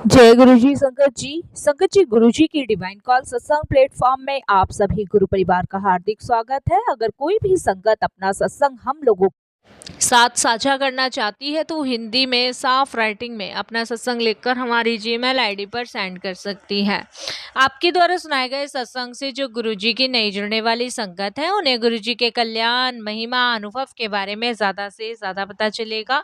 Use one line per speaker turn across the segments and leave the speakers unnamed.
जय गुरु जी संगत जी गुरु जी की डिवाइन कॉल सत्संग प्लेटफॉर्म में आप सभी गुरु परिवार का हार्दिक स्वागत है। अगर कोई भी संगत अपना सत्संग हम लोगों साथ साझा करना चाहती है तो हिंदी में साफ राइटिंग में अपना सत्संग लिखकर हमारी जीमेल आईडी पर सेंड कर सकती है। आपके द्वारा सुनाए गए सत्संग से जो गुरुजी की नई जुड़ने वाली संगत है उन्हें गुरुजी के कल्याण महिमा अनुभव के बारे में ज़्यादा से ज़्यादा पता चलेगा।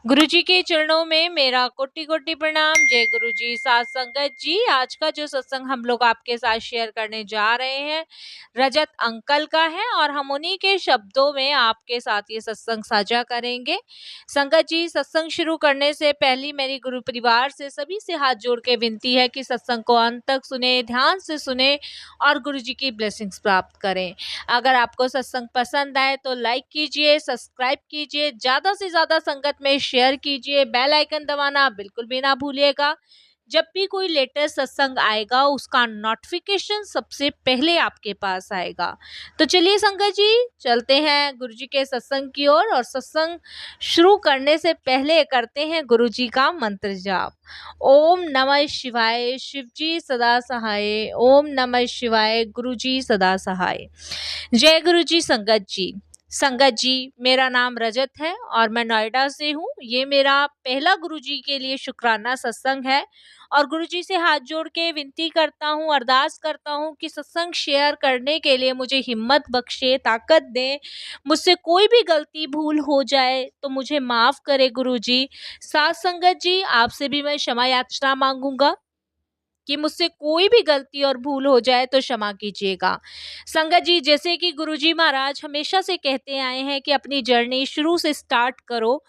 गुरुजी के चरणों में मेरा कोटि कोटि प्रणाम। जय गुरुजी। साथ संगत जी, आज का जो सत्संग हम लोग आपके साथ शेयर करने जा रहे हैं रजत अंकल का है और हम उन्हीं के शब्दों में आपके साथ ये सत्संग साझा करेंगे। संगत जी, सत्संग शुरू करने से पहले मेरी गुरु परिवार से सभी से हाथ जोड़ के विनती है कि सत्संग को अंत तक सुने, ध्यान से सुने और गुरुजी की ब्लेसिंग्स प्राप्त करें। अगर आपको सत्संग पसंद आए तो लाइक कीजिए, सब्सक्राइब कीजिए, ज्यादा से ज्यादा संगत में शेयर कीजिए, बेल आइकन दबाना बिल्कुल भी ना भूलिएगा। जब भी कोई लेटेस्ट सत्संग आएगा उसका नोटिफिकेशन सबसे पहले आपके पास आएगा। तो चलिए संगत जी, चलते हैं गुरुजी के सत्संग की ओर और सत्संग शुरू करने से पहले करते हैं गुरुजी का मंत्र जाप। ओम नमः शिवाय, शिवजी सदा सहाय। ओम नमः शिवाय, गुरुजी सदा सहाय। जय गुरुजी। संगत जी, मेरा नाम रजत है और मैं नोएडा से हूँ। ये मेरा पहला गुरुजी के लिए शुक्राना सत्संग है और गुरुजी से हाथ जोड़ के विनती करता हूँ, अरदास करता हूँ कि सत्संग शेयर करने के लिए मुझे हिम्मत बख्शे, ताकत दें। मुझसे कोई भी गलती भूल हो जाए तो मुझे माफ करे गुरुजी। साथ संगत जी, आपसे भी मैं क्षमा याचना मांगूंगा कि मुझसे कोई भी गलती और भूल हो जाए तो क्षमा कीजिएगा। संगत जी, जैसे कि गुरुजी महाराज हमेशा से कहते आए हैं कि अपनी जर्नी शुरू से स्टार्ट करो,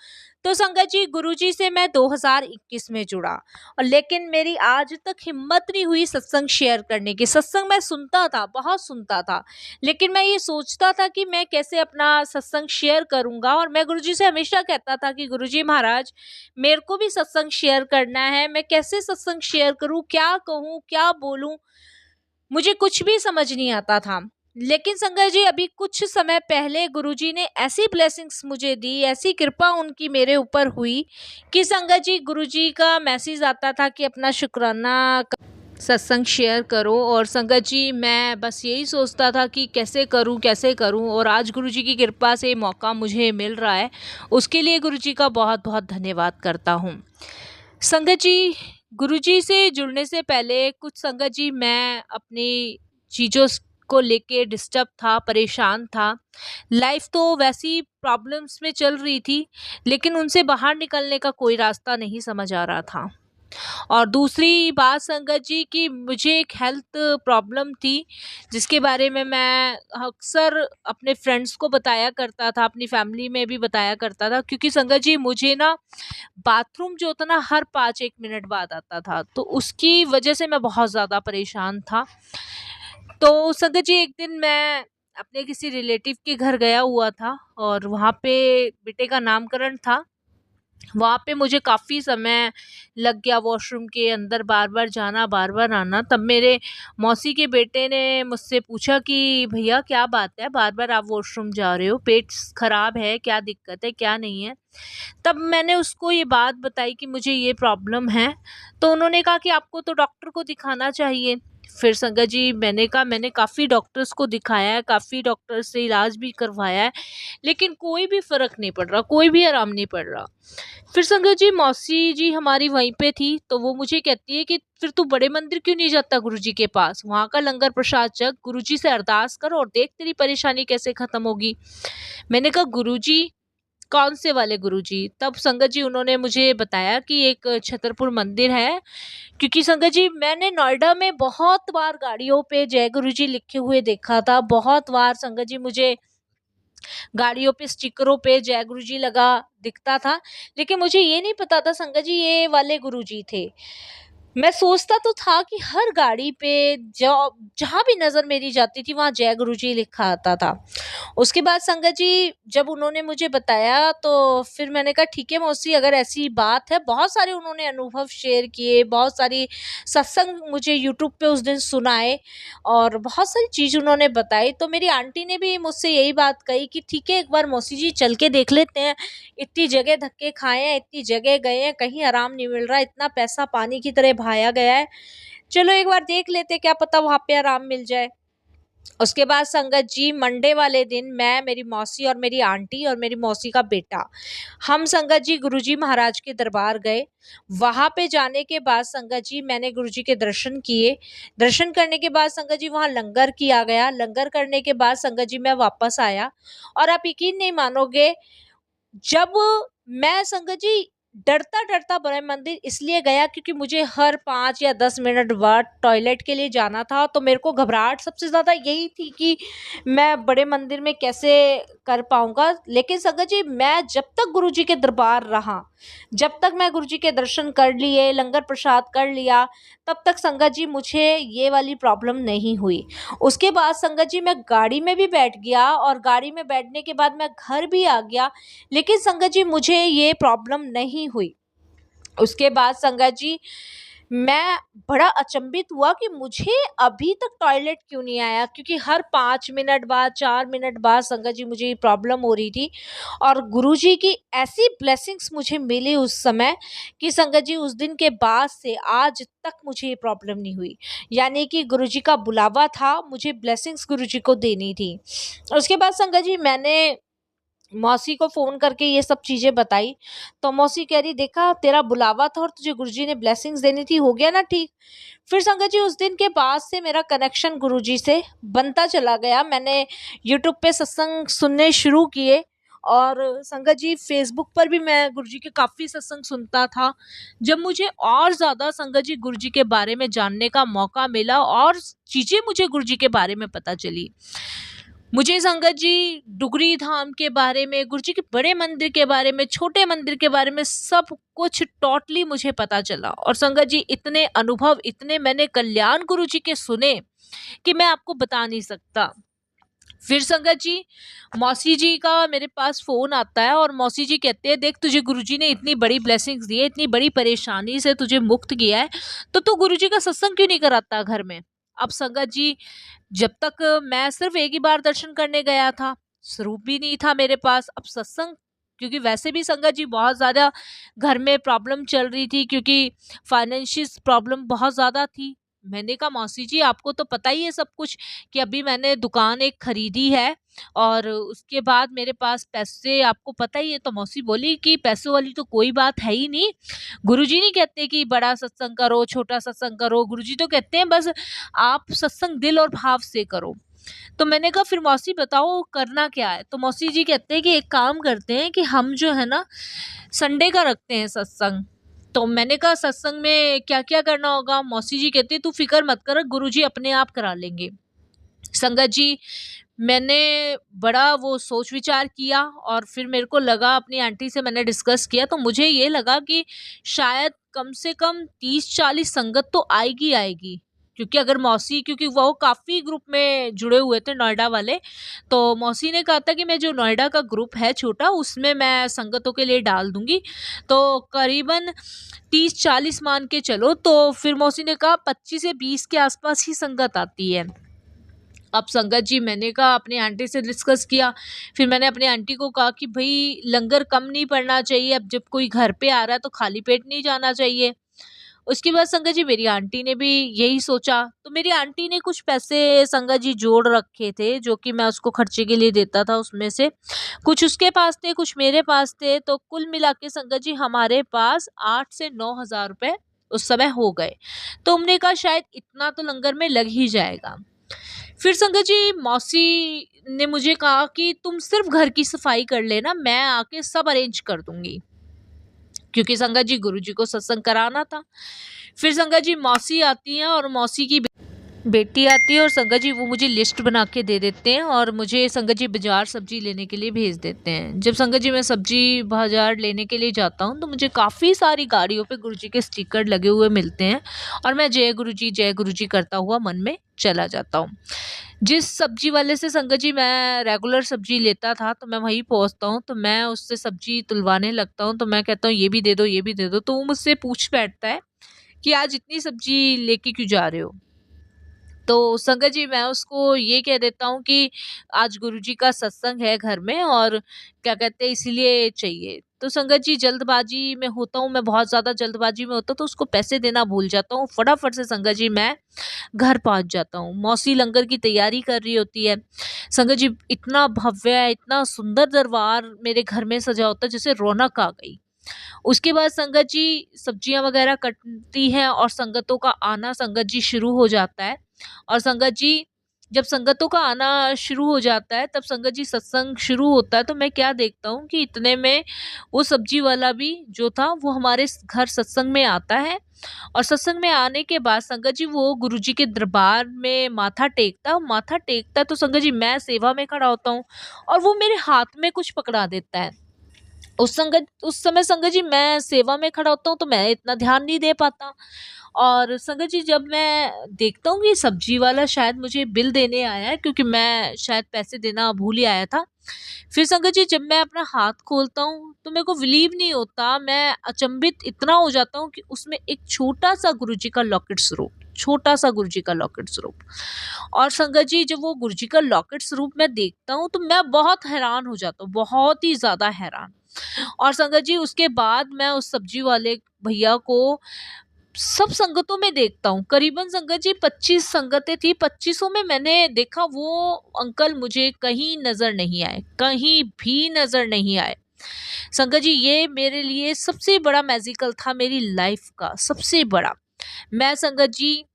तो संगत जी गुरुजी से मैं 2021 में जुड़ा और लेकिन मेरी आज तक हिम्मत नहीं हुई सत्संग शेयर करने की। सत्संग मैं सुनता था, बहुत सुनता था, लेकिन मैं ये सोचता था कि मैं कैसे अपना सत्संग शेयर करूंगा और मैं गुरुजी से हमेशा कहता था कि गुरुजी महाराज, मेरे को भी सत्संग शेयर करना है, मैं कैसे सत्संग शेयर करूं, क्या कहूं, क्या बोलूं, मुझे कुछ भी समझ नहीं आता था। लेकिन संगत जी, अभी कुछ समय पहले गुरुजी ने ऐसी ब्लेसिंग्स मुझे दी, ऐसी कृपा उनकी मेरे ऊपर हुई कि संगत जी गुरुजी का मैसेज आता था कि अपना शुक्राना सत्संग शेयर करो। और संगत जी, मैं बस यही सोचता था कि कैसे करूं और आज गुरुजी की कृपा से मौका मुझे मिल रहा है, उसके लिए गुरुजी का बहुत बहुत धन्यवाद करता हूं। संगत जी, गुरुजी से जुड़ने से पहले कुछ संगत जी मैं अपनी चीज़ों को लेके डिस्टर्ब था, परेशान था। लाइफ तो वैसी प्रॉब्लम्स में चल रही थी, लेकिन उनसे बाहर निकलने का कोई रास्ता नहीं समझ आ रहा था। और दूसरी बात संगत जी कि मुझे एक हेल्थ प्रॉब्लम थी, जिसके बारे में मैं अक्सर अपने फ्रेंड्स को बताया करता था, अपनी फैमिली में भी बताया करता था, क्योंकि संगत जी मुझे ना बाथरूम जो होता ना हर 5-1 मिनट बाद आता था, तो उसकी वजह से मैं बहुत ज़्यादा परेशान था। तो संगत जी, एक दिन मैं अपने किसी रिलेटिव के घर गया हुआ था और वहाँ पे बेटे का नामकरण था। वहाँ पे मुझे काफ़ी समय लग गया वॉशरूम के अंदर बार-बार जाना, बार-बार आना। तब मेरे मौसी के बेटे ने मुझसे पूछा कि भैया क्या बात है, बार-बार आप वॉशरूम जा रहे हो? पेट खराब है? क्या दिक्कत है, क्या नहीं है? तब मैंने उसको ये बात बताई कि मुझे ये प्रॉब्लम है। तो उन्होंने कहा कि आपको तो डॉक्टर को दिखाना चाहिए। फिर संगत जी, मैंने कहा मैंने काफ़ी डॉक्टर्स को दिखाया है, काफ़ी डॉक्टर से इलाज भी करवाया है, लेकिन कोई भी फ़र्क नहीं पड़ रहा, कोई भी आराम नहीं पड़ रहा। फिर संगत जी मौसी जी हमारी वहीं पे थी, तो वो मुझे कहती है कि फिर तू बड़े मंदिर क्यों नहीं जाता गुरुजी के पास? वहाँ का लंगर प्रसाद चख, गुरुजी से अरदास कर और देख तेरी परेशानी कैसे खत्म होगी। मैंने कहा गुरुजी, कौन से वाले गुरुजी? तब संगत जी उन्होंने मुझे बताया कि एक छतरपुर मंदिर है, क्योंकि संगत जी मैंने नोएडा में बहुत बार गाड़ियों पे जय गुरुजी लिखे हुए देखा था, बहुत बार संगत जी मुझे गाड़ियों पे स्टिकरों पे जय गुरुजी लगा दिखता था, लेकिन मुझे ये नहीं पता था संगत जी ये वाले गुरुजी थे। मैं सोचता तो था कि हर गाड़ी पे जो जहाँ भी नज़र मेरी जाती थी वहाँ जय गुरुजी लिखा आता था। उसके बाद संगत जी जब उन्होंने मुझे बताया तो फिर मैंने कहा ठीक है मौसी, अगर ऐसी बात है, बहुत सारे उन्होंने अनुभव शेयर किए, बहुत सारी सत्संग मुझे यूट्यूब पे उस दिन सुनाए और बहुत सारी चीज़ उन्होंने बताई। तो मेरी आंटी ने भी मुझसे यही बात कही कि ठीक है एक बार मौसी जी चल के देख लेते हैं, इतनी जगह धक्के खाए हैं, इतनी जगह गए हैं, कहीं आराम नहीं मिल रहा, इतना पैसा पानी की तरह बहाया गया है, चलो एक बार देख लेते, क्या पता वहाँ पे आराम मिल जाए। उसके बाद संगत जी मंडे वाले दिन मैं, मेरी मौसी और मेरी आंटी और मेरी मौसी का बेटा, हम संगत जी गुरुजी महाराज के दरबार गए। वहाँ पे जाने के बाद संगत जी मैंने गुरुजी के दर्शन किए। दर्शन करने के बाद संगत जी वहाँ लंगर किया गया। लंगर करने के बाद संगत जी मैं वापस आया और आप यकीन नहीं मानोगे, जब मैं संगत जी डरता-डरता बड़े मंदिर इसलिए गया क्योंकि मुझे हर 5 या 10 मिनट बाद टॉयलेट के लिए जाना था, तो मेरे को घबराहट सबसे ज़्यादा यही थी कि मैं बड़े मंदिर में कैसे कर पाऊँगा। लेकिन संगत जी मैं जब तक गुरुजी के दरबार रहा, जब तक मैं गुरुजी के दर्शन कर लिए, लंगर प्रसाद कर लिया, तब तक संगत जी मुझे ये वाली प्रॉब्लम नहीं हुई। उसके बाद संगत जी मैं गाड़ी में भी बैठ गया और गाड़ी में बैठने के बाद मैं घर भी आ गया, लेकिन संगत जी मुझे ये प्रॉब्लम नहीं हुई। उसके बाद संगत जी मैं बड़ा अचंभित हुआ कि मुझे अभी तक टॉयलेट क्यों नहीं आया, क्योंकि हर 5 मिनट बाद, 4 मिनट बाद संगत जी मुझे ये प्रॉब्लम हो रही थी और गुरुजी की ऐसी ब्लेसिंग्स मुझे मिली उस समय कि संगत जी उस दिन के बाद से आज तक मुझे ये प्रॉब्लम नहीं हुई। यानी कि गुरुजी का बुलावा था, मुझे ब्लेसिंग्स गुरुजी को देनी थी। उसके बाद संगत जी मैंने मौसी को फ़ोन करके ये सब चीज़ें बताई, तो मौसी कह रही देखा तेरा बुलावा था और तुझे गुरुजी ने ब्लेसिंग्स देनी थी, हो गया ना ठीक। फिर संगत जी उस दिन के बाद से मेरा कनेक्शन गुरुजी से बनता चला गया। मैंने यूट्यूब पे सत्संग सुनने शुरू किए और संगत जी फ़ेसबुक पर भी मैं गुरुजी के काफ़ी सत्संग सुनता था। जब मुझे और ज़्यादा संगत जी गुरुजी के बारे में जानने का मौका मिला और चीज़ें मुझे गुरुजी के बारे में पता चली। मुझे संगत जी डुगरी धाम के बारे में, गुरुजी के बड़े मंदिर के बारे में, छोटे मंदिर के बारे में सब कुछ टोटली मुझे पता चला और संगत जी इतने अनुभव, इतने मैंने कल्याण गुरुजी के सुने कि मैं आपको बता नहीं सकता। फिर संगत जी मौसी जी का मेरे पास फ़ोन आता है और मौसी जी कहते हैं देख तुझे गुरुजी ने इतनी बड़ी ब्लेसिंग्स दी है, इतनी बड़ी परेशानी से तुझे मुक्त किया है, तो तू गुरुजी का सत्संग क्यों नहीं कराता घर में? अब संगत जी जब तक मैं सिर्फ एक ही बार दर्शन करने गया था, स्वरूप भी नहीं था मेरे पास। अब सत्संग क्योंकि वैसे भी संगत जी बहुत ज़्यादा घर में प्रॉब्लम चल रही थी क्योंकि फाइनेंशियल प्रॉब्लम बहुत ज़्यादा थी। मैंने कहा मौसी जी आपको तो पता ही है सब कुछ कि अभी मैंने दुकान एक खरीदी है और उसके बाद मेरे पास पैसे आपको पता ही है। तो मौसी बोली कि पैसों वाली तो कोई बात है ही नहीं। गुरुजी नहीं कहते कि बड़ा सत्संग करो, छोटा सत्संग करो, गुरुजी तो कहते हैं बस आप सत्संग दिल और भाव से करो। तो मैंने कहा फिर मौसी बताओ करना क्या है? तो मौसी जी कहते हैं कि एक काम करते हैं कि हम जो है ना संडे का रखते हैं सत्संग। तो मैंने कहा सत्संग में क्या-क्या करना होगा? मौसी जी कहती है तू फ़िक्र मत कर, गुरुजी अपने आप करा लेंगे। संगत जी मैंने बड़ा वो सोच विचार किया और फिर मेरे को लगा, अपनी आंटी से मैंने डिस्कस किया तो मुझे ये लगा कि शायद कम से कम 30-40 संगत तो आएगी आएगी, क्योंकि अगर मौसी, क्योंकि वो काफ़ी ग्रुप में जुड़े हुए थे नोएडा वाले, तो मौसी ने कहा था कि मैं जो नोएडा का ग्रुप है छोटा उसमें मैं संगतों के लिए डाल दूंगी, तो करीबन 30-40 मान के चलो। तो फिर मौसी ने कहा 25 से 20 के आसपास ही संगत आती है। अब संगत जी मैंने कहा अपनी आंटी से डिस्कस किया, फिर मैंने अपनी आंटी को कहा कि भई लंगर कम नहीं पड़ना चाहिए, अब जब कोई घर पे आ रहा है तो खाली पेट नहीं जाना चाहिए। उसके बाद संगत जी मेरी आंटी ने भी यही सोचा, तो मेरी आंटी ने कुछ पैसे संगत जी जोड़ रखे थे जो कि मैं उसको खर्चे के लिए देता था, उसमें से कुछ उसके पास थे, कुछ मेरे पास थे, तो कुल मिला के संगत जी हमारे पास 8 से 9,000 रुपए उस समय हो गए। तो हमने कहा शायद इतना तो लंगर में लग ही जाएगा। फिर संगत जी मौसी ने मुझे कहा कि तुम सिर्फ घर की सफाई कर लेना, मैं आके सब अरेंज कर दूंगी, क्योंकि संगत जी गुरुजी को सत्संग कराना था। फिर संगत जी मौसी आती हैं और मौसी की बेटी आती है और संगत जी वो मुझे लिस्ट बना के दे देते हैं और मुझे संगत जी बाज़ार सब्ज़ी लेने के लिए भेज देते हैं। जब संगत जी मैं सब्ज़ी बाज़ार लेने के लिए जाता हूँ तो मुझे काफ़ी सारी गाड़ियों पे गुरुजी के स्टिकर लगे हुए मिलते हैं और मैं जय गुरु जी करता हुआ मन में चला जाता हूँ। जिस सब्ज़ी वाले से संगत जी मैं रेगुलर सब्ज़ी लेता था तो मैं वहीं पहुँचता हूँ, तो मैं उससे सब्ज़ी तुलवाने लगता हूँ, तो मैं कहता हूँ ये भी दे दो, ये भी दे दो। तो वो मुझसे पूछ बैठता है कि आज इतनी सब्ज़ी लेके क्यों जा रहे हो? तो संगत जी मैं उसको ये कह देता हूँ कि आज गुरुजी का सत्संग है घर में और क्या कहते हैं इसीलिए चाहिए। तो संगत जी जल्दबाजी में होता हूँ, मैं बहुत ज़्यादा जल्दबाजी में होता हूँ तो उसको पैसे देना भूल जाता हूँ। फटाफट से संगत जी मैं घर पहुँच जाता हूँ। मौसी लंगर की तैयारी कर रही होती है। संगत जी इतना भव्य है, इतना सुंदर दरबार मेरे घर में सजा होता है जैसे रौनक आ गई। उसके बाद संगत जी सब्जियाँ वगैरह कटती हैं और संगतों का आना संगत जी शुरू हो जाता है। और संगत जी जब संगतों का आना शुरू हो जाता है तब संगत जी सत्संग शुरू होता है तो मैं क्या देखता हूँ कि इतने में वो सब्जी वाला भी जो था वो हमारे घर सत्संग में आता है और सत्संग में आने के बाद संगत जी वो गुरुजी के दरबार में माथा टेकता है तो संगत जी मैं सेवा में खड़ा होता हूँ और वो मेरे हाथ में कुछ पकड़ा देता है। उस समय संगत जी मैं सेवा में खड़ा होता हूँ तो मैं इतना ध्यान नहीं दे पाता और संगत जी जब मैं देखता हूँ कि सब्जी वाला शायद मुझे बिल देने आया है क्योंकि मैं शायद पैसे देना भूल ही आया था। फिर संगत जी जब मैं अपना हाथ खोलता हूँ तो मेरे को बिलीव नहीं होता, मैं अचंभित इतना हो जाता हूँ कि उसमें एक छोटा-सा गुरुजी का लॉकेट स्वरूप, छोटा-सा गुरुजी का लॉकेट स्वरूप। और संगत जी जब वो गुरुजी का लॉकेट स्वरूप मैं देखता हूँ तो मैं बहुत हैरान हो जाता हूँ, बहुत ही ज़्यादा हैरान। और संगत जी उसके बाद मैं उस सब्जी वाले भैया को सब संगतों में देखता हूँ। करीबन संगत जी 25 संगतें थी, 25ओं में मैंने देखा वो अंकल मुझे कहीं नज़र नहीं आए, कहीं भी नज़र नहीं आए। संगत जी ये मेरे लिए सबसे बड़ा मैजिकल था मेरी लाइफ़ का, सबसे बड़ा। मैं संगत जी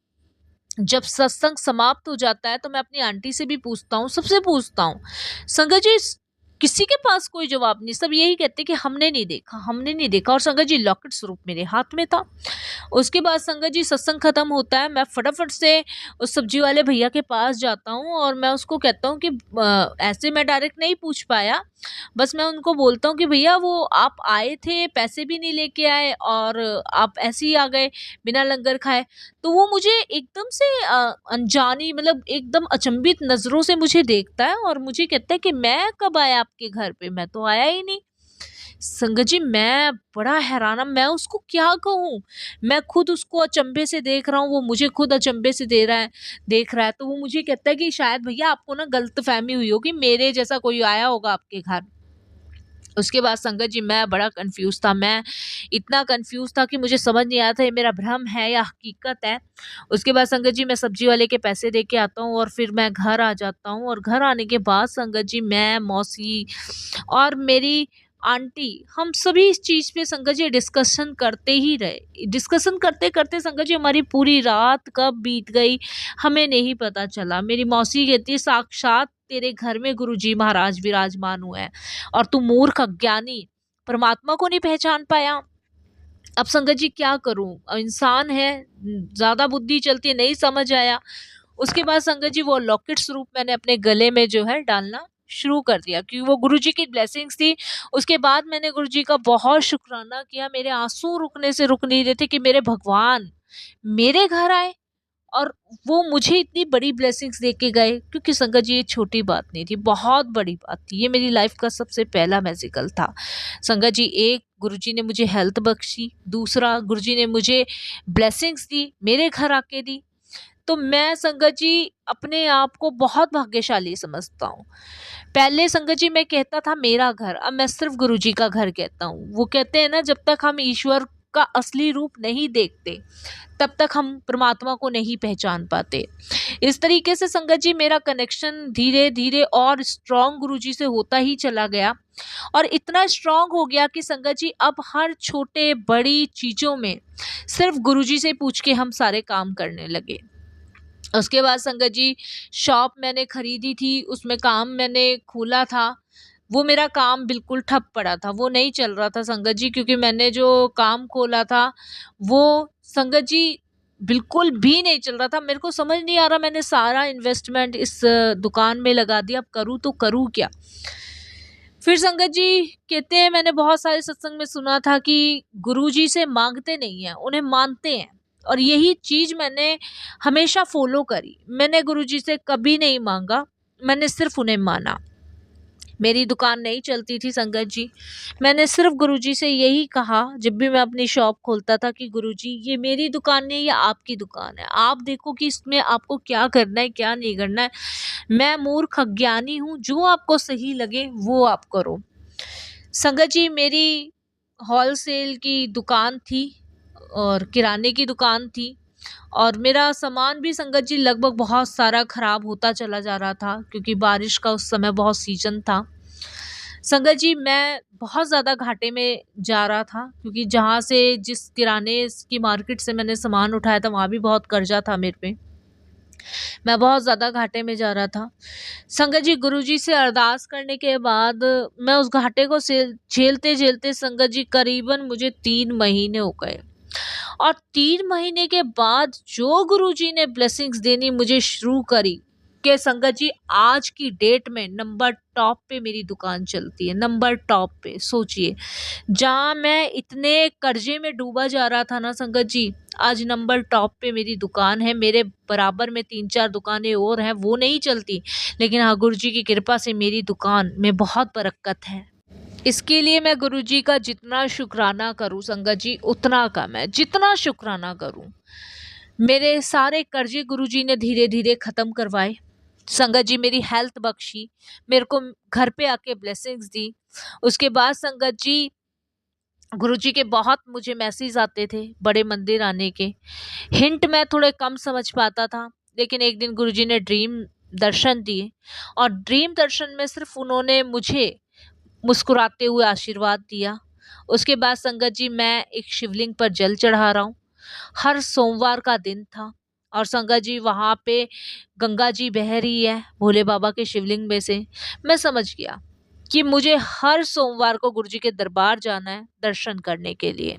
जब सत्संग समाप्त हो जाता है तो मैं अपनी आंटी से भी पूछता हूँ, सबसे पूछता हूँ। संगत जी किसी के पास कोई जवाब नहीं, सब यही कहते कि हमने नहीं देखा, हमने नहीं देखा और संगत जी लॉकेट स्वरूप मेरे हाथ में था। उसके बाद संगत जी सत्संग खत्म होता है, मैं फटाफट से उस सब्जी वाले भैया के पास जाता हूँ और मैं उसको कहता हूँ कि ऐसे मैं डायरेक्ट नहीं पूछ पाया, बस मैं उनको बोलता हूँ कि भैया वो आप आए थे, पैसे भी नहीं लेके आए और आप ऐसे ही आ गए बिना लंगर खाए। तो वो मुझे एकदम से अनजानी मतलब एकदम अचंभित नज़रों से मुझे देखता है और मुझे कहता है कि मैं कब आया आपके घर पे? मैं तो आया ही नहीं। संगत जी मैं बड़ा हैरान, अब मैं उसको क्या कहूँ? मैं खुद उसको अचंभे से देख रहा हूँ, वो मुझे खुद अचंभे से देख रहा है। तो वो मुझे कहता है कि शायद भैया आपको ना गलतफ़हमी हुई होगी, मेरे जैसा कोई आया होगा आपके घर। उसके बाद संगत जी मैं बड़ा कन्फ्यूज़ था, मैं इतना कन्फ्यूज़ था कि मुझे समझ नहीं आया था ये मेरा भ्रम है या हकीकत है। उसके बाद संगत जी मैं सब्ज़ी वाले के पैसे दे के आता हूँ और फिर मैं घर आ जाता हूँ और घर आने के बाद संगत जी मैं, मौसी और मेरी आंटी हम सभी इस चीज़ पे संगत जी डिस्कशन करते ही रहे। डिस्कशन करते-करते संगत जी हमारी पूरी रात कब बीत गई हमें नहीं पता चला। मेरी मौसी कहती है साक्षात तेरे घर में गुरुजी महाराज विराजमान हुए हैं और तू मूर्ख अज्ञानी परमात्मा को नहीं पहचान पाया। अब संगत जी क्या करूँ? इंसान है, ज़्यादा बुद्धि चलती है, नहीं समझ आया। उसके बाद संगत जी वो लॉकेट स्वरूप मैंने अपने गले में जो है डालना शुरू कर दिया क्योंकि वो गुरुजी की ब्लेसिंग्स थी। उसके बाद मैंने गुरुजी का बहुत शुक्राना किया, मेरे आँसू रुकने से रुक नहीं रहे थे कि मेरे भगवान मेरे घर आए और वो मुझे इतनी बड़ी ब्लेसिंग्स दे के गए क्योंकि संगत जी ये छोटी बात नहीं थी, बहुत बड़ी बात थी। ये मेरी लाइफ का सबसे पहला मैजिकल था। संगत जी एक गुरुजी ने मुझे हेल्थ बख्शी, दूसरा गुरुजी ने मुझे ब्लेसिंग्स दी, मेरे घर आके दी। तो मैं संगत जी अपने आप को बहुत भाग्यशाली समझता हूँ। पहले संगत जी मैं कहता था मेरा घर, अब मैं सिर्फ़ गुरुजी का घर कहता हूँ। वो कहते हैं ना जब तक हम ईश्वर का असली रूप नहीं देखते, तब तक हम परमात्मा को नहीं पहचान पाते। इस तरीके से संगत जी मेरा कनेक्शन धीरे-धीरे और स्ट्रॉन्ग गुरुजी से होता ही चला गया और इतना स्ट्रॉन्ग हो गया कि संगत जी अब हर छोटे-बड़ी चीज़ों में सिर्फ़ गुरुजी से पूछ के हम सारे काम करने लगे। उसके बाद संगत जी शॉप मैंने खरीदी थी, उसमें काम मैंने खोला था। वो मेरा काम बिल्कुल ठप पड़ा था, वो नहीं चल रहा था संगत जी क्योंकि मैंने जो काम खोला था, वो संगत जी बिल्कुल भी नहीं चल रहा था। मेरे को समझ नहीं आ रहा, मैंने सारा इन्वेस्टमेंट इस दुकान में लगा दिया, अब करूँ तो करूँ क्या? फिर संगत जी कहते हैं, मैंने बहुत सारे सत्संग में सुना था कि गुरुजी से मांगते नहीं हैं, उन्हें मानते हैं। और यही चीज मैंने हमेशा फॉलो करी। मैंने गुरुजी से कभी नहीं मांगा, मैंने सिर्फ उन्हें माना। मेरी दुकान नहीं चलती थी संगत जी, मैंने सिर्फ गुरुजी से यही कहा जब भी मैं अपनी शॉप खोलता था कि गुरुजी ये मेरी दुकान नहीं, ये आपकी दुकान है, आप देखो कि इसमें आपको क्या करना है क्या नहीं करना है। मैं मूर्ख अज्ञानी हूँ, जो आपको सही लगे वो आप करो। संगत जी मेरी होलसेल की दुकान थी और किराने की दुकान थी, और मेरा सामान भी संगत जी लगभग बहुत सारा खराब होता चला जा रहा था, क्योंकि बारिश का उस समय बहुत सीजन था। संगत जी मैं बहुत ज़्यादा घाटे में जा रहा था, क्योंकि जहाँ से जिस किराने की मार्केट से मैंने सामान उठाया था वहाँ भी बहुत कर्जा था मेरे पे। मैं बहुत ज़्यादा घाटे में जा रहा था। संगत जी गुरुजी से अरदास करने के बाद मैं उस घाटे को झेलते-झेलते संगत जी करीबन मुझे 3 महीने हो गए। और 3 महीने के बाद जो गुरुजी ने ब्लेसिंग्स देनी मुझे शुरू करी, कि संगत जी आज की डेट में नंबर टॉप पे मेरी दुकान चलती है, नंबर टॉप पे। सोचिए, जहाँ मैं इतने कर्जे में डूबा जा रहा था ना संगत जी, आज नंबर टॉप पे मेरी दुकान है। मेरे बराबर में 3-4 दुकानें और हैं, वो नहीं चलती, लेकिन हाँ गुरुजी की कृपा से मेरी दुकान में बहुत बरकत है। इसके लिए मैं गुरुजी का जितना शुक्राना करूं संगत जी उतना कम है, जितना शुक्राना करूं। मेरे सारे कर्जे गुरुजी ने धीरे धीरे ख़त्म करवाए। संगत जी मेरी हेल्थ बख्शी, मेरे को घर पे आके ब्लेसिंग्स दी। उसके बाद संगत जी गुरुजी के बहुत मुझे मैसेज आते थे बड़े मंदिर आने के। हिंट मैं थोड़े कम समझ पाता था, लेकिन एक दिन गुरुजी ने ड्रीम दर्शन दिए, और ड्रीम दर्शन में सिर्फ उन्होंने मुझे मुस्कुराते हुए आशीर्वाद दिया। उसके बाद संगत जी मैं एक शिवलिंग पर जल चढ़ा रहा हूँ। हर सोमवार का दिन था, और संगत जी वहाँ पे गंगा जी बह रही है भोले बाबा के शिवलिंग में से। मैं समझ गया कि मुझे हर सोमवार को गुरुजी के दरबार जाना है दर्शन करने के लिए।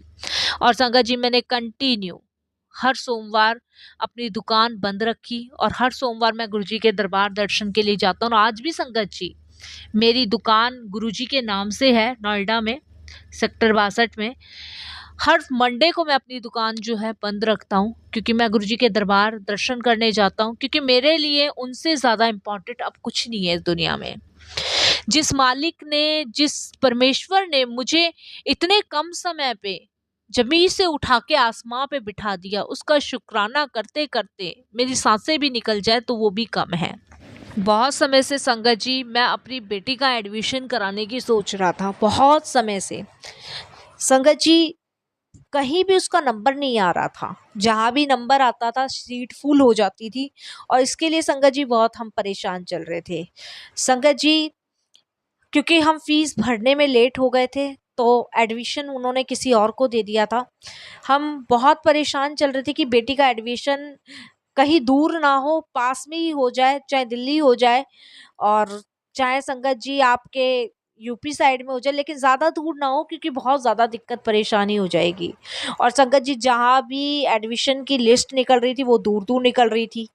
और संगत जी मैंने कंटिन्यू हर सोमवार अपनी दुकान बंद रखी, और हर सोमवार मैं गुरुजी के दरबार दर्शन के लिए जाता हूँ। और आज भी संगत जी मेरी दुकान गुरुजी के नाम से है, नोएडा में सेक्टर 62 में। हर मंडे को मैं अपनी दुकान जो है बंद रखता हूँ, क्योंकि मैं गुरुजी के दरबार दर्शन करने जाता हूँ, क्योंकि मेरे लिए उनसे ज़्यादा इम्पोर्टेंट अब कुछ नहीं है इस दुनिया में। जिस मालिक ने, जिस परमेश्वर ने मुझे इतने कम समय पे जमीन से उठा के आसमां पे बिठा दिया, उसका शुक्राना करते करते मेरी सांसें भी निकल जाए तो वो भी कम है। बहुत समय से संगत जी मैं अपनी बेटी का एडमिशन कराने की सोच रहा था, बहुत समय से। संगत जी कहीं भी उसका नंबर नहीं आ रहा था, जहाँ भी नंबर आता था सीट फुल हो जाती थी, और इसके लिए संगत जी बहुत हम परेशान चल रहे थे। संगत जी क्योंकि हम फीस भरने में लेट हो गए थे, तो एडमिशन उन्होंने किसी और को दे दिया था। हम बहुत परेशान चल रहे थे कि बेटी का एडमिशन कहीं दूर ना हो, पास में ही हो जाए, चाहे दिल्ली हो जाए और चाहे संगत जी आपके यूपी साइड में हो जाए, लेकिन ज़्यादा दूर ना हो, क्योंकि बहुत ज़्यादा दिक्कत परेशानी हो जाएगी। और संगत जी जहाँ भी एडमिशन की लिस्ट निकल रही थी वो दूर दूर निकल रही थी,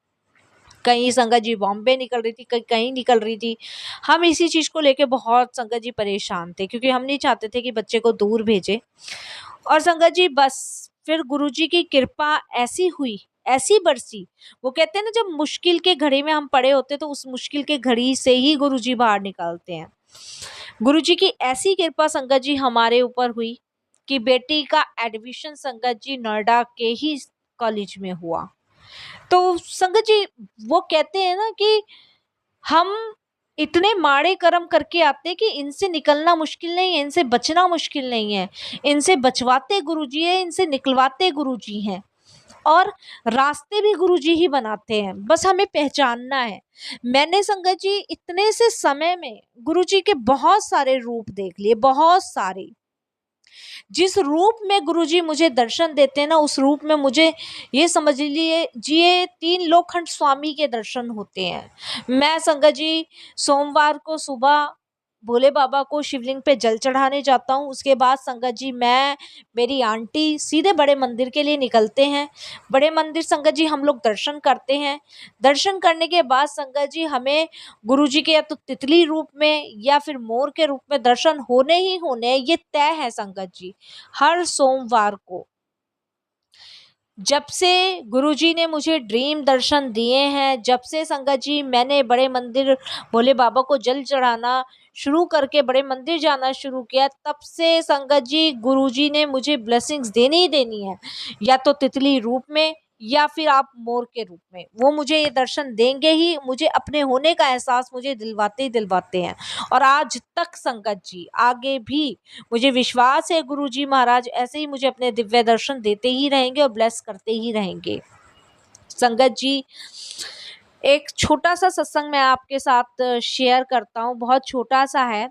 कहीं संगत जी बॉम्बे निकल रही थी, कहीं कहीं निकल रही थी। हम इसी चीज़ को लेके बहुत संगत जी परेशान थे, क्योंकि हम नहीं चाहते थे कि बच्चे को दूर भेजें। और संगत जी बस फिर गुरुजी की कृपा ऐसी हुई, ऐसी बरसी। वो कहते हैं ना, जब मुश्किल के घड़ी में हम पड़े होते तो उस मुश्किल के घड़ी से ही गुरुजी बाहर निकालते हैं। गुरुजी की ऐसी कृपा संगत जी हमारे ऊपर हुई कि बेटी का एडमिशन संगत जी नोएडा के ही कॉलेज में हुआ। तो संगत जी वो कहते हैं ना कि हम इतने माड़े कर्म करके आते हैं कि इनसे निकलना मुश्किल नहीं है, इनसे बचना मुश्किल नहीं है। इनसे बचवाते गुरुजी है, इनसे निकलवाते गुरुजी हैं, और रास्ते भी गुरुजी ही बनाते हैं, बस हमें पहचानना है। मैंने संगत जी इतने से समय में गुरुजी के बहुत सारे रूप देख लिए, बहुत सारे। जिस रूप में गुरुजी मुझे दर्शन देते हैं ना, उस रूप में मुझे ये समझ लीजिए 3 लोखंड स्वामी के दर्शन होते हैं। मैं संगत जी सोमवार को सुबह भोले बाबा को शिवलिंग पे जल चढ़ाने जाता हूँ। उसके बाद संगत जी मैं, मेरी आंटी सीधे बड़े मंदिर के लिए निकलते हैं। बड़े मंदिर संगत जी हम लोग दर्शन करते हैं। दर्शन करने के बाद संगत जी हमें गुरुजी के या तो तितली रूप में या फिर मोर के रूप में दर्शन होने ही होने हैं, ये तय है संगत जी। हर सोमवार को जब से गुरुजी ने मुझे ड्रीम दर्शन दिए हैं, जब से संगत जी मैंने बड़े मंदिर भोले बाबा को जल चढ़ाना शुरू करके बड़े मंदिर जाना शुरू किया, तब से संगत जी गुरुजी ने मुझे ब्लेसिंग्स देनी ही देनी है, या तो तितली रूप में या फिर आप मोर के रूप में। वो मुझे ये दर्शन देंगे ही, मुझे अपने होने का एहसास मुझे दिलवाते ही दिलवाते हैं। और आज तक संगत जी आगे भी मुझे विश्वास है गुरुजी महाराज ऐसे ही मुझे अपने दिव्य दर्शन देते ही रहेंगे और ब्लेस करते ही रहेंगे। संगत जी एक छोटा सा सत्संग मैं आपके साथ शेयर करता हूँ, बहुत छोटा सा है।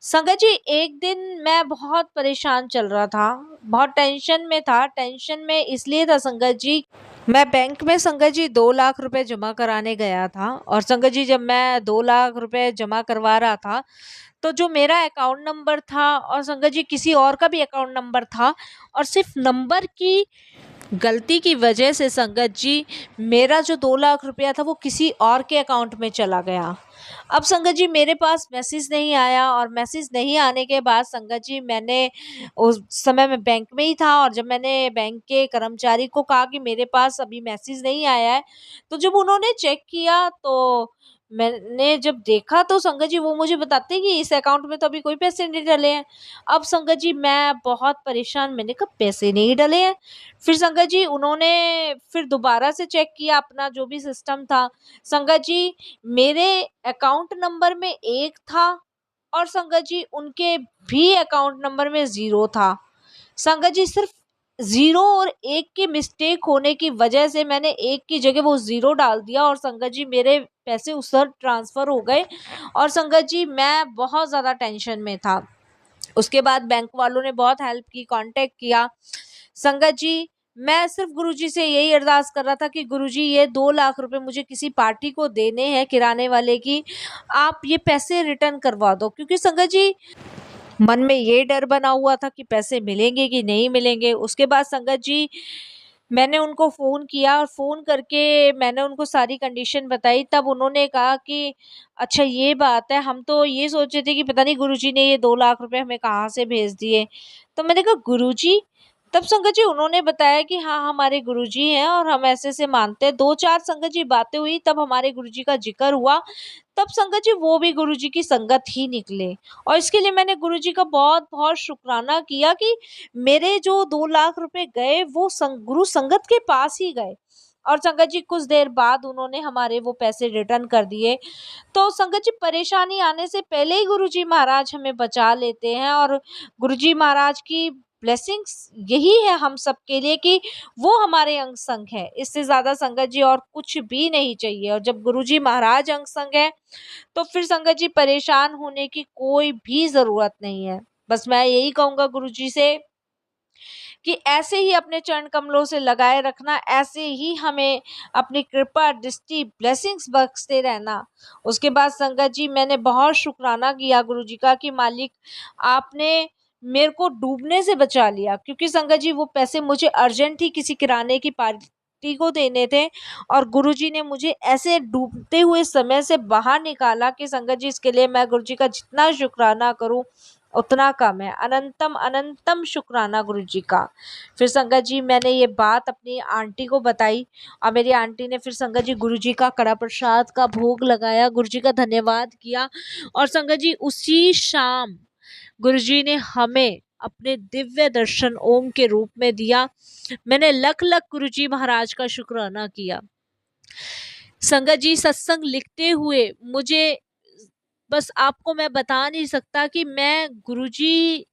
संगत जी एक दिन मैं बहुत परेशान चल रहा था, बहुत टेंशन में था। टेंशन में इसलिए था संगत जी, मैं बैंक में संगत जी 2 लाख रुपए जमा कराने गया था। और संगत जी जब मैं 2 लाख रुपए जमा करवा रहा था, तो जो मेरा अकाउंट नंबर था और संगत जी किसी और का भी अकाउंट नंबर था, और सिर्फ नंबर की गलती की वजह से संगत जी मेरा जो 2 लाख रुपया था वो किसी और के अकाउंट में चला गया। अब संगत जी मेरे पास मैसेज नहीं आया, और मैसेज नहीं आने के बाद संगत जी मैंने उस समय मैं बैंक में ही था, और जब मैंने बैंक के कर्मचारी को कहा कि मेरे पास अभी मैसेज नहीं आया है, तो जब उन्होंने चेक किया तो मैंने जब देखा तो संगत जी वो मुझे बताते हैं कि इस अकाउंट में तो अभी कोई पैसे नहीं डले हैं। अब संगत जी मैं बहुत परेशान, मैंने कहा पैसे नहीं डले हैं। फिर संगत जी उन्होंने फिर दोबारा से चेक किया अपना जो भी सिस्टम था। संगत जी मेरे अकाउंट नंबर में 1 था, और संगत जी उनके भी अकाउंट नंबर में 0 था। संगत जी सिर्फ 0 और 1 के मिस्टेक होने की वजह से मैंने 1 की जगह वो 0 डाल दिया, और संगत जी मेरे पैसे उस पर ट्रांसफ़र हो गए। और संगत जी मैं बहुत ज़्यादा टेंशन में था। उसके बाद बैंक वालों ने बहुत हेल्प की, कांटेक्ट किया। संगत जी मैं सिर्फ गुरुजी से यही अरदास कर रहा था कि गुरुजी ये 2 लाख रुपए मुझे किसी पार्टी को देने हैं किराने वाले की, आप ये पैसे रिटर्न करवा दो। क्योंकि संगत जी मन में ये डर बना हुआ था कि पैसे मिलेंगे कि नहीं मिलेंगे। उसके बाद संगत जी मैंने उनको फ़ोन किया, और फ़ोन करके मैंने उनको सारी कंडीशन बताई। तब उन्होंने कहा कि अच्छा ये बात है, हम तो ये सोचे थे कि पता नहीं गुरुजी ने ये 2 लाख रुपए हमें कहाँ से भेज दिए। तो मैंने कहा गुरुजी? तब संगत जी उन्होंने बताया कि हाँ, हमारे गुरुजी हैं और हम ऐसे-ऐसे मानते हैं। 2-4 संगत जी बातें हुई, तब हमारे गुरुजी का ज़िक्र हुआ। तब संगत जी वो भी गुरुजी की संगत ही निकले, और इसके लिए मैंने गुरुजी का बहुत-बहुत शुक्राना किया कि मेरे जो 2 लाख रुपए गए वो गुरु संगत के पास ही गए। और संगत जी कुछ देर बाद उन्होंने हमारे वो पैसे रिटर्न कर दिए। तो संगत जी परेशानी आने से पहले ही गुरुजी महाराज हमें बचा लेते हैं, और गुरुजी महाराज की ब्लेसिंग्स यही है हम सबके लिए कि वो हमारे अंग संग है। इससे ज़्यादा संगत जी और कुछ भी नहीं चाहिए। और जब गुरुजी महाराज अंग संग है, तो फिर संगत जी परेशान होने की कोई भी ज़रूरत नहीं है। बस मैं यही कहूँगा गुरुजी से कि ऐसे ही अपने चरण कमलों से लगाए रखना, ऐसे ही हमें अपनी कृपा, दृष्टि, ब्लेसिंग्स बख्शते रहना। उसके बाद संगत जी मैंने बहुत शुक्राना किया गुरुजी का कि मालिक आपने मेरे को डूबने से बचा लिया, क्योंकि संगत जी वो पैसे मुझे अर्जेंट ही किसी किराने की पार्टी को देने थे, और गुरुजी ने मुझे ऐसे डूबते हुए समय से बाहर निकाला कि संगत जी इसके लिए मैं गुरुजी का जितना शुक्राना करूं उतना कम है। अनंतम अनंतम शुक्राना गुरुजी का। फिर संगत जी मैंने ये बात अपनी आंटी को बताई, और मेरी आंटी ने फिर संगत जी गुरुजी का कड़ा प्रसाद का भोग लगाया, गुरुजी का धन्यवाद किया, और संगत जी उसी शाम गुरुजी ने हमें अपने दिव्य दर्शन ओम के रूप में दिया। मैंने लख लख गुरुजी महाराज का शुक्राना किया। संगत जी सत्संग लिखते हुए मुझे बस आपको मैं बता नहीं सकता कि मैं गुरुजी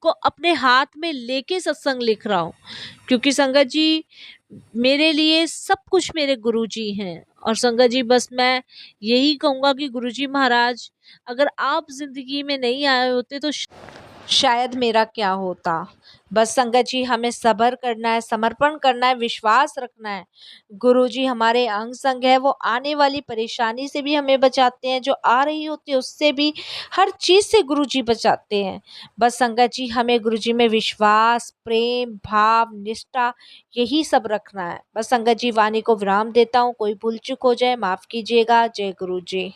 को अपने हाथ में लेके सत्संग लिख रहा हूँ, क्योंकि संगत जी मेरे लिए सब कुछ मेरे गुरुजी हैं। और संगत जी बस मैं यही कहूँगा कि गुरुजी महाराज अगर आप जिंदगी में नहीं आए होते तो शायद मेरा क्या होता। बस संगत जी हमें सब्र करना है, समर्पण करना है, विश्वास रखना है। गुरुजी हमारे अंग संग है, वो आने वाली परेशानी से भी हमें बचाते हैं, जो आ रही होती है उससे भी, हर चीज़ से गुरुजी बचाते हैं। बस संगत जी हमें गुरुजी में विश्वास, प्रेम, भाव, निष्ठा यही सब रखना है। बस संगत जी वाणी को विराम देता हूँ, कोई भूल चूक हो जाए माफ़ कीजिएगा। जय गुरु जी।